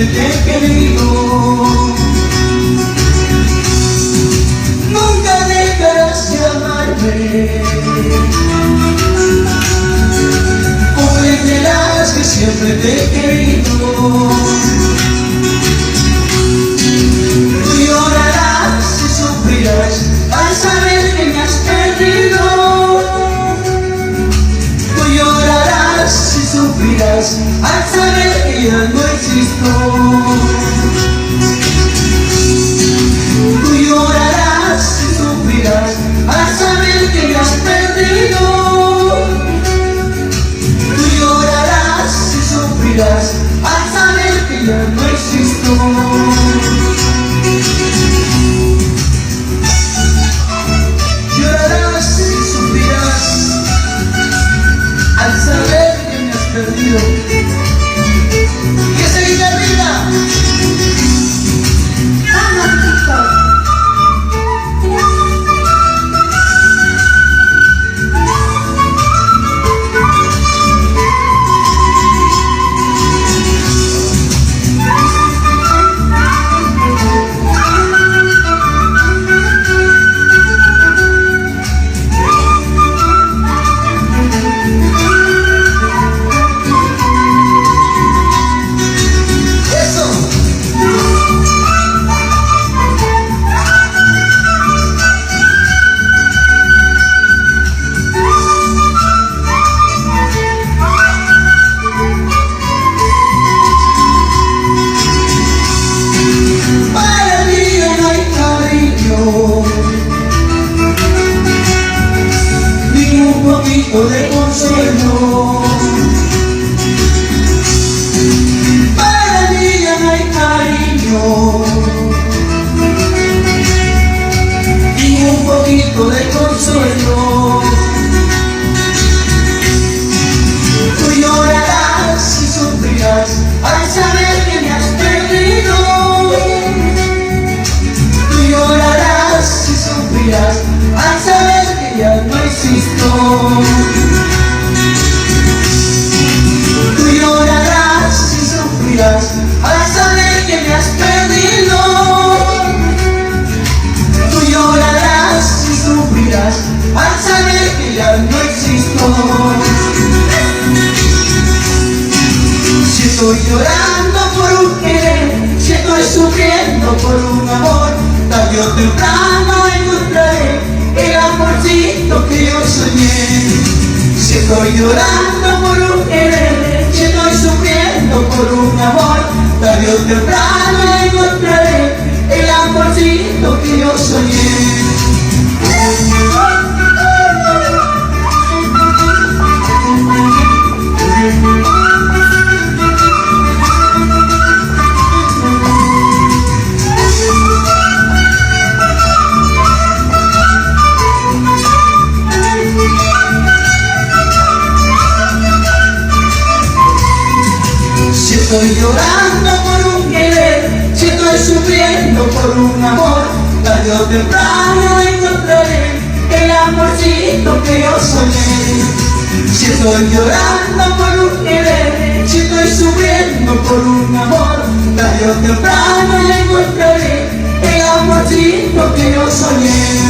siempre te he querido. Nunca dejarás de amarme, comprenderás que siempre te he querido. Tú llorarás y sufrirás al saber que me has perdido. Tú llorarás y sufrirás al saber que ya no existo. Tú llorarás y sufrirás al saber que me has perdido. Tú llorarás y sufrirás al saber que ya no existo. Llorarás y sufrirás al saber que me has perdido. Y esa guitarrita. De consuelo, para mí ya no hay cariño, ni un poquito de consuelo. Tú llorarás y sufrirás al saber que me has perdido. Tú llorarás y sufrirás al saber que ya no existo. Tú llorarás y sufrirás al saber que me has perdido. Tú llorarás y sufrirás al saber que ya no existo. Si estoy llorando por un querer, si estoy sufriendo por un amor, tarde o temprano encontraré el amorcito que yo soñé. Si estoy llorando por un querer, si estoy sufriendo por un amor, tarde o temprano encontraré el amorcito que yo soñé. Si estoy llorando por un querer, si estoy sufriendo por un amor, tarde o temprano encontraré el amorcito que yo soñé. Si estoy llorando por un querer, si estoy sufriendo por un amor, tarde o temprano encontraré el amorcito que yo soñé.